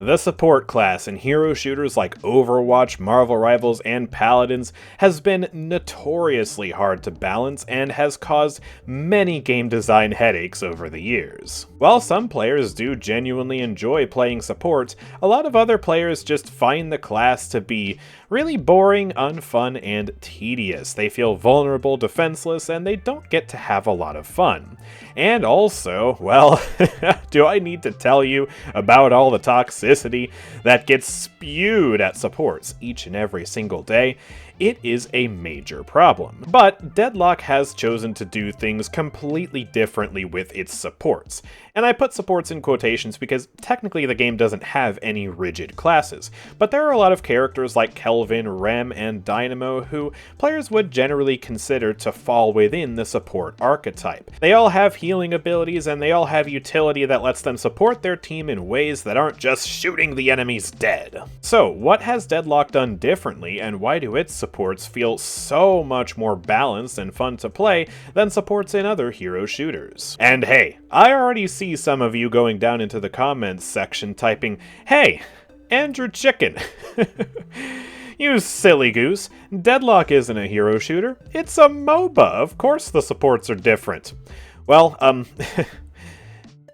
The support class in hero shooters like Overwatch, Marvel Rivals, and Paladins has been notoriously hard to balance and has caused many game design headaches over the years. While some players do genuinely enjoy playing support, a lot of other players just find the class to be really boring, unfun, and tedious. They feel vulnerable, defenseless, and they don't get to have a lot of fun. And also, well, do I need to tell you about all the toxicity that gets spewed at supports each and every single day? It is a major problem. But Deadlock has chosen to do things completely differently with its supports. And I put supports in quotations because technically the game doesn't have any rigid classes, but there are a lot of characters like Kelvin, Rem, and Dynamo who players would generally consider to fall within the support archetype. They all have healing abilities and they all have utility that lets them support their team in ways that aren't just shooting the enemies dead. So what has Deadlock done differently, and why do its supports feel so much more balanced and fun to play than supports in other hero shooters? And hey, I already see some of you going down into the comments section typing, "Hey, AndrewChicken." You silly goose. Deadlock isn't a hero shooter. It's a MOBA. Of course the supports are different. Well,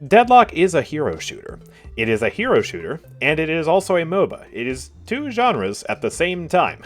Deadlock is a hero shooter. It is a hero shooter, and it is also a MOBA. It is two genres at the same time.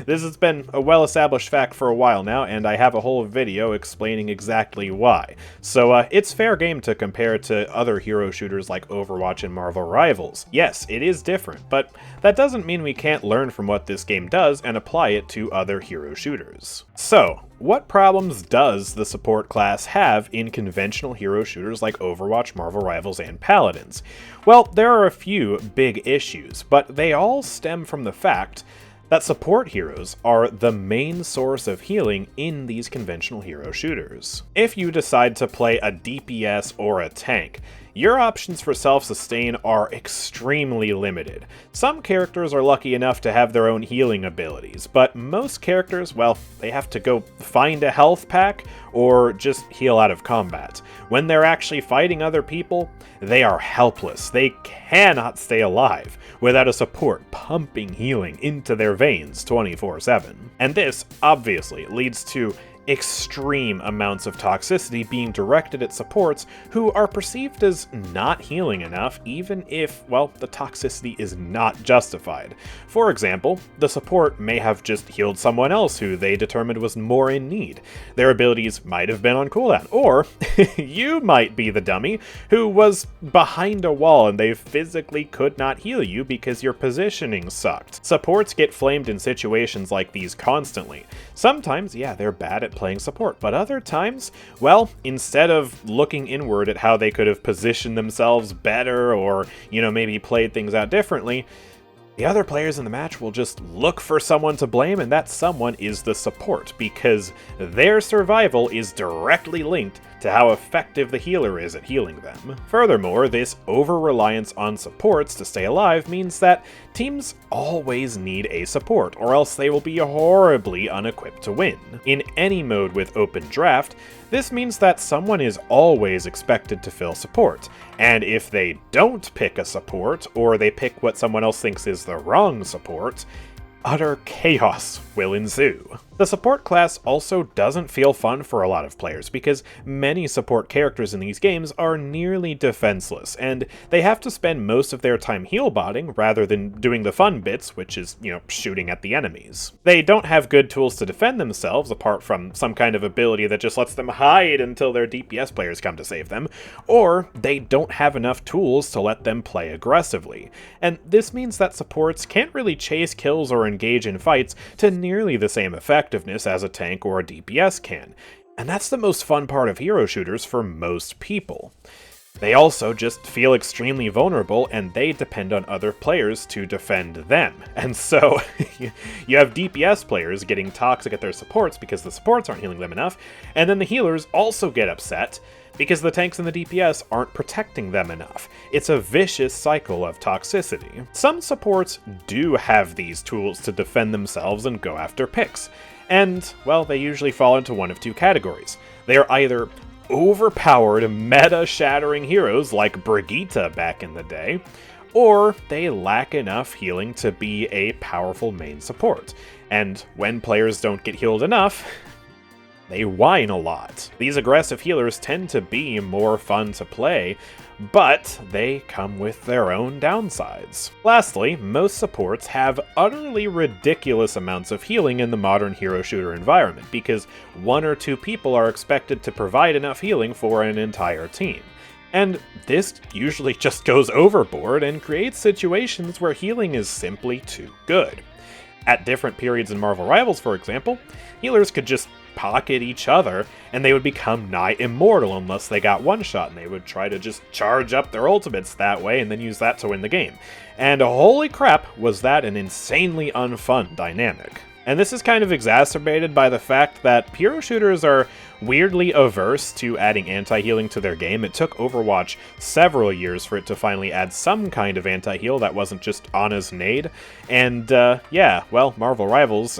This has been a well-established fact for a while now, and I have a whole video explaining exactly why. So it's fair game to compare to other hero shooters like Overwatch and Marvel Rivals. Yes, it is different, but that doesn't mean we can't learn from what this game does and apply it to other hero shooters. So, what problems does the support class have in conventional hero shooters like Overwatch, Marvel Rivals, and Paladins? Well, there are a few big issues, but they all stem from the fact that support heroes are the main source of healing in these conventional hero shooters. If you decide to play a DPS or a tank, your options for self-sustain are extremely limited. Some characters are lucky enough to have their own healing abilities, but most characters, well, they have to go find a health pack or just heal out of combat. When they're actually fighting other people, they are helpless. They cannot stay alive without a support pumping healing into their veins 24/7. And this, obviously, leads to extreme amounts of toxicity being directed at supports who are perceived as not healing enough, even if, well, the toxicity is not justified. For example, the support may have just healed someone else who they determined was more in need. Their abilities might have been on cooldown, or you might be the dummy who was behind a wall and they physically could not heal you because your positioning sucked. Supports get flamed in situations like these constantly. Sometimes, yeah, they're bad at playing support, but other times, well, instead of looking inward at how they could have positioned themselves better or, maybe played things out differently, the other players in the match will just look for someone to blame, and that someone is the support, because their survival is directly linked to how effective the healer is at healing them. Furthermore, this over-reliance on supports to stay alive means that teams always need a support, or else they will be horribly unequipped to win. In any mode with open draft, this means that someone is always expected to fill support, and if they don't pick a support, or they pick what someone else thinks is the wrong support, utter chaos will ensue. The support class also doesn't feel fun for a lot of players because many support characters in these games are nearly defenseless, and they have to spend most of their time heal-botting rather than doing the fun bits, which is, shooting at the enemies. They don't have good tools to defend themselves apart from some kind of ability that just lets them hide until their DPS players come to save them, or they don't have enough tools to let them play aggressively. And this means that supports can't really chase kills or engage in fights to nearly the same effectiveness as a tank or a DPS can, and that's the most fun part of hero shooters for most people. They also just feel extremely vulnerable, and they depend on other players to defend them. And so, you have DPS players getting toxic at their supports because the supports aren't healing them enough, and then the healers also get upset because the tanks and the DPS aren't protecting them enough. It's a vicious cycle of toxicity. Some supports do have these tools to defend themselves and go after picks, and, well, they usually fall into one of two categories. They are either overpowered, meta-shattering heroes like Brigitte back in the day, or they lack enough healing to be a powerful main support. And when players don't get healed enough, they whine a lot. These aggressive healers tend to be more fun to play, but they come with their own downsides. Lastly, most supports have utterly ridiculous amounts of healing in the modern hero shooter environment, because 1 or 2 people are expected to provide enough healing for an entire team. And this usually just goes overboard and creates situations where healing is simply too good. At different periods in Marvel Rivals, for example, healers could just pocket each other, and they would become nigh immortal unless they got one shot, and they would try to just charge up their ultimates that way and then use that to win the game. And holy crap, was that an insanely unfun dynamic. And this is kind of exacerbated by the fact that hero shooters are weirdly averse to adding anti-healing to their game. It took Overwatch several years for it to finally add some kind of anti-heal that wasn't just Ana's nade. And yeah, well, Marvel Rivals,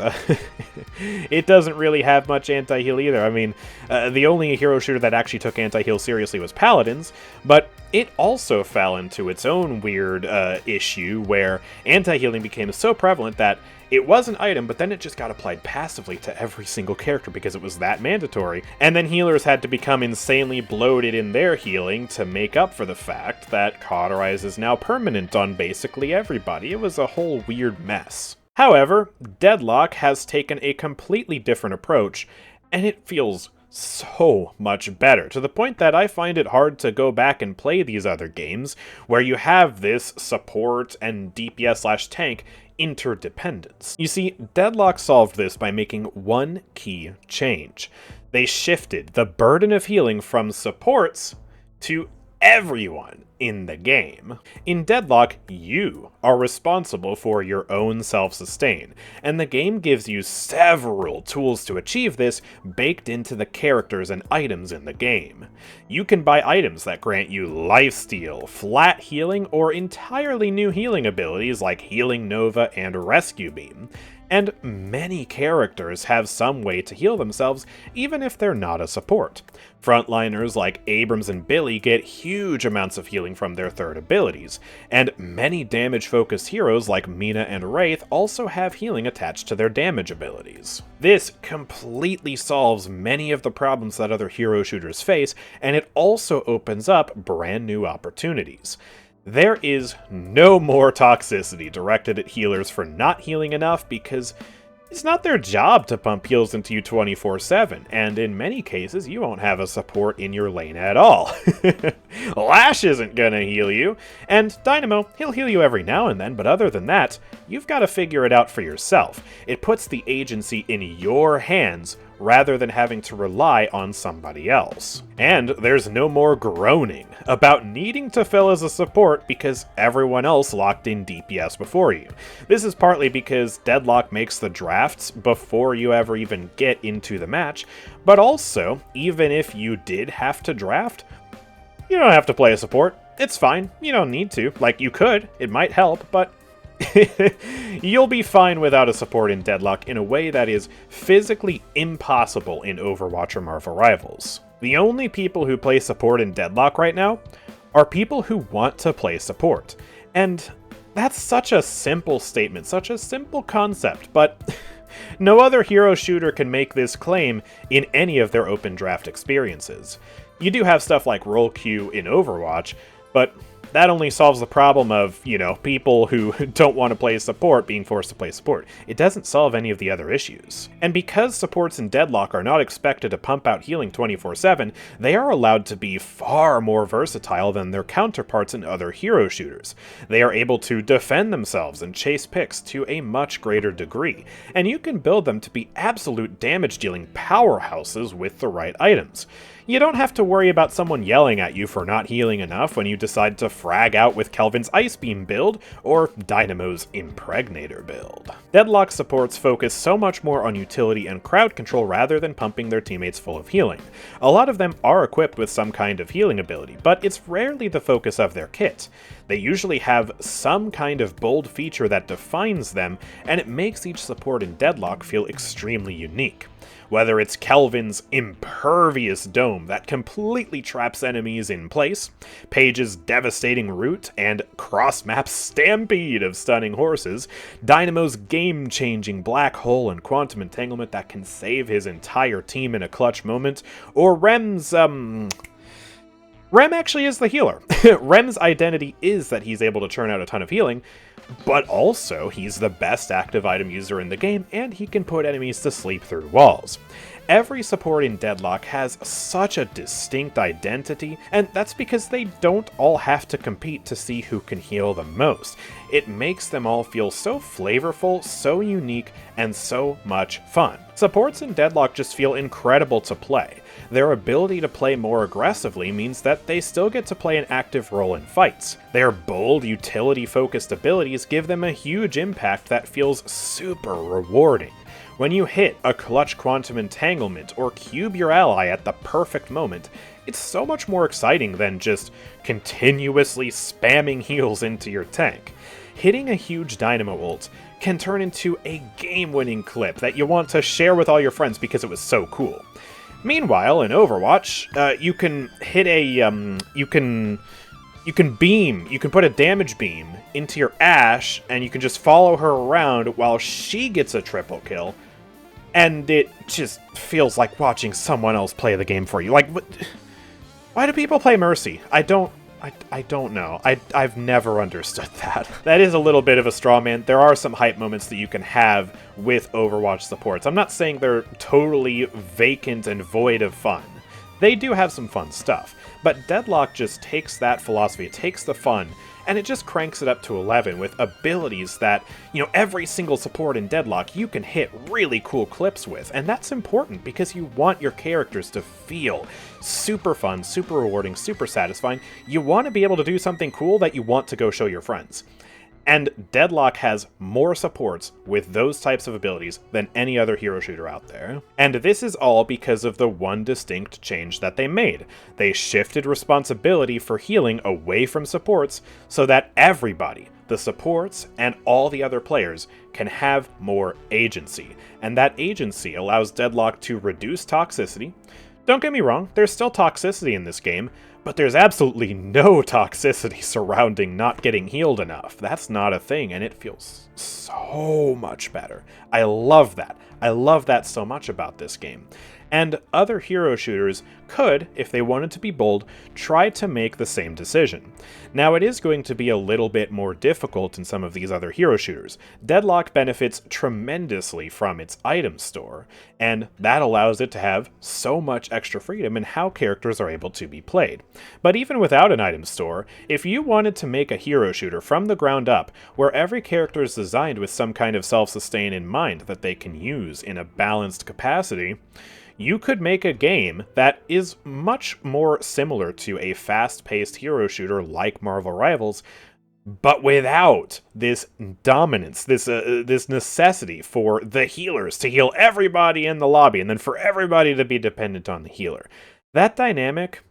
it doesn't really have much anti-heal either. I mean, the only hero shooter that actually took anti-heal seriously was Paladins, but it also fell into its own weird issue where anti-healing became so prevalent that it was an item, but then it just got applied passively to every single character because it was that mandatory. And then healers had to become insanely bloated in their healing to make up for the fact that Cauterize is now permanent on basically everybody. It was a whole weird mess. However, Deadlock has taken a completely different approach, and it feels so much better, to the point that I find it hard to go back and play these other games where you have this support and DPS/tank interdependence. You see, Deadlock solved this by making one key change. They shifted the burden of healing from supports to everyone in the game. In Deadlock, you are responsible for your own self-sustain, and the game gives you several tools to achieve this baked into the characters and items in the game. You can buy items that grant you lifesteal, flat healing, or entirely new healing abilities like Healing Nova and Rescue Beam. And many characters have some way to heal themselves, even if they're not a support. Frontliners like Abrams and Billy get huge amounts of healing from their third abilities, and many damage-focused heroes like Mina and Wraith also have healing attached to their damage abilities. This completely solves many of the problems that other hero shooters face, and it also opens up brand new opportunities. There is no more toxicity directed at healers for not healing enough because it's not their job to pump heals into you 24/7, and in many cases you won't have a support in your lane at all. Lash isn't gonna heal you, and Dynamo, he'll heal you every now and then, but other than that, you've got to figure it out for yourself. It puts the agency in your hands rather than having to rely on somebody else. And there's no more groaning about needing to fill as a support because everyone else locked in DPS before you. This is partly because Deadlock makes the drafts before you ever even get into the match, but also, even if you did have to draft, you don't have to play a support. It's fine, you don't need to. Like, you could, it might help, but you'll be fine without a support in Deadlock in a way that is physically impossible in Overwatch or Marvel Rivals. The only people who play support in Deadlock right now are people who want to play support. And that's such a simple statement, such a simple concept, but no other hero shooter can make this claim in any of their open draft experiences. You do have stuff like role queue in Overwatch, but that only solves the problem of, people who don't want to play support being forced to play support. It doesn't solve any of the other issues. And because supports in Deadlock are not expected to pump out healing 24/7, they are allowed to be far more versatile than their counterparts in other hero shooters. They are able to defend themselves and chase picks to a much greater degree, and you can build them to be absolute damage-dealing powerhouses with the right items. You don't have to worry about someone yelling at you for not healing enough when you decide to frag out with Kelvin's Ice Beam build or Dynamo's Impregnator build. Deadlock supports focus so much more on utility and crowd control rather than pumping their teammates full of healing. A lot of them are equipped with some kind of healing ability, but it's rarely the focus of their kit. They usually have some kind of bold feature that defines them, and it makes each support in Deadlock feel extremely unique. Whether it's Kelvin's impervious dome that completely traps enemies in place, Paige's devastating root and cross-map stampede of stunning horses, Dynamo's game-changing black hole and quantum entanglement that can save his entire team in a clutch moment, or Rem's, Rem actually is the healer. Rem's identity is that he's able to churn out a ton of healing, but also he's the best active item user in the game, and he can put enemies to sleep through walls. Every support in Deadlock has such a distinct identity, and that's because they don't all have to compete to see who can heal the most. It makes them all feel so flavorful, so unique, and so much fun. Supports in Deadlock just feel incredible to play. Their ability to play more aggressively means that they still get to play an active role in fights. Their bold, utility-focused abilities give them a huge impact that feels super rewarding. When you hit a clutch quantum entanglement or cube your ally at the perfect moment, it's so much more exciting than just continuously spamming heals into your tank. Hitting a huge Dynamo ult can turn into a game-winning clip that you want to share with all your friends because it was so cool. Meanwhile, in Overwatch, you can hit a, you can put a damage beam into your Ashe, and you can just follow her around while she gets a triple kill, and it just feels like watching someone else play the game for you. Like, why do people play Mercy? I don't know. I've never understood that. That is a little bit of a straw man. There are some hype moments that you can have with Overwatch supports. I'm not saying they're totally vacant and void of fun. They do have some fun stuff. But Deadlock just takes that philosophy, it takes the fun, and it just cranks it up to 11 with abilities that, every single support in Deadlock you can hit really cool clips with. And that's important because you want your characters to feel super fun, super rewarding, super satisfying. You want to be able to do something cool that you want to go show your friends. And Deadlock has more supports with those types of abilities than any other hero shooter out there. And this is all because of the one distinct change that they made. They shifted responsibility for healing away from supports so that everybody, the supports and all the other players, can have more agency. And that agency allows Deadlock to reduce toxicity. Don't get me wrong, there's still toxicity in this game, but there's absolutely no toxicity surrounding not getting healed enough. That's not a thing, and it feels so much better. I love that. I love that so much about this game. And other hero shooters could, if they wanted to be bold, try to make the same decision. Now, it is going to be a little bit more difficult in some of these other hero shooters. Deadlock benefits tremendously from its item store, and that allows it to have so much extra freedom in how characters are able to be played. But even without an item store, if you wanted to make a hero shooter from the ground up, where every character is designed with some kind of self-sustain in mind that they can use in a balanced capacity, you could make a game that is much more similar to a fast-paced hero shooter like Marvel Rivals, but without this dominance, this necessity for the healers to heal everybody in the lobby, and then for everybody to be dependent on the healer. That dynamic,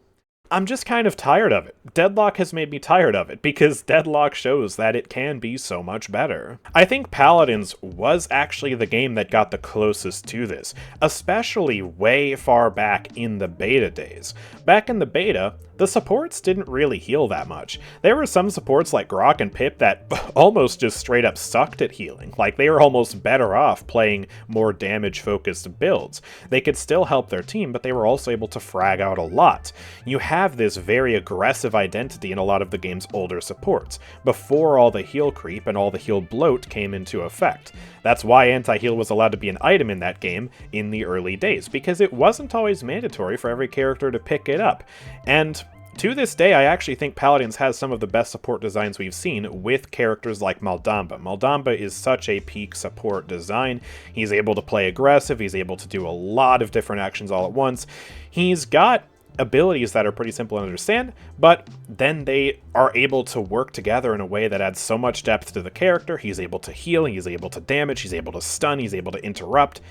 I'm just kind of tired of it. Deadlock has made me tired of it, because Deadlock shows that it can be so much better. I think Paladins was actually the game that got the closest to this, especially way far back in the beta days. Back in the beta, the supports didn't really heal that much. There were some supports like Grok and Pip that almost just straight up sucked at healing. Like, they were almost better off playing more damage-focused builds. They could still help their team, but they were also able to frag out a lot. You have this very aggressive identity in a lot of the game's older supports, before all the heal creep and all the heal bloat came into effect. That's why anti-heal was allowed to be an item in that game in the early days, because it wasn't always mandatory for every character to pick it up. And to this day, I actually think Paladins has some of the best support designs we've seen with characters like Maldamba. Maldamba is such a peak support design. He's able to play aggressive, he's able to do a lot of different actions all at once. He's got abilities that are pretty simple to understand, but then they are able to work together in a way that adds so much depth to the character. He's able to heal, he's able to damage, he's able to stun, he's able to interrupt,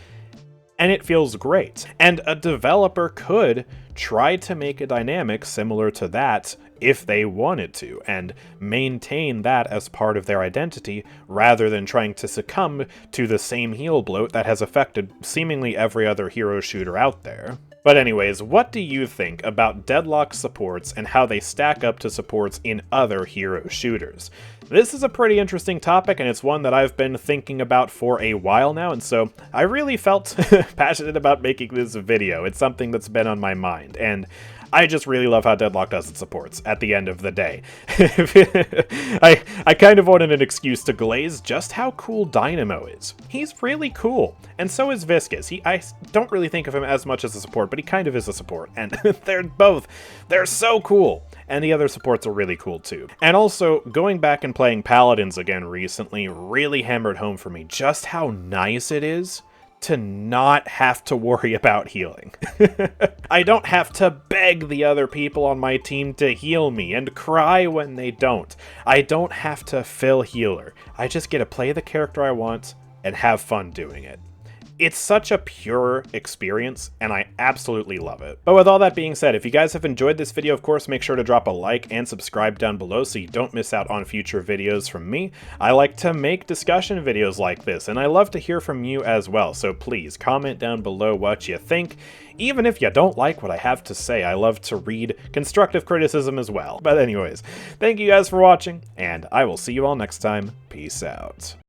and it feels great. And a developer could try to make a dynamic similar to that if they wanted to, and maintain that as part of their identity, rather than trying to succumb to the same heel bloat that has affected seemingly every other hero shooter out there. But anyways, what do you think about Deadlock supports and how they stack up to supports in other hero shooters? This is a pretty interesting topic, and it's one that I've been thinking about for a while now, and so I really felt passionate about making this video. It's something that's been on my mind, and I just really love how Deadlock does its supports at the end of the day. I kind of wanted an excuse to glaze just how cool Dynamo is. He's really cool, and so is Viscous. I don't really think of him as much as a support, but he kind of is a support, and they're so cool. And the other supports are really cool too. And also, going back and playing Paladins again recently really hammered home for me just how nice it is to not have to worry about healing. I don't have to beg the other people on my team to heal me and cry when they don't. I don't have to fill healer. I just get to play the character I want and have fun doing it. It's such a pure experience, and I absolutely love it. But with all that being said, if you guys have enjoyed this video, of course, make sure to drop a like and subscribe down below so you don't miss out on future videos from me. I like to make discussion videos like this, and I love to hear from you as well, so please comment down below what you think. Even if you don't like what I have to say, I love to read constructive criticism as well. But anyways, thank you guys for watching, and I will see you all next time. Peace out.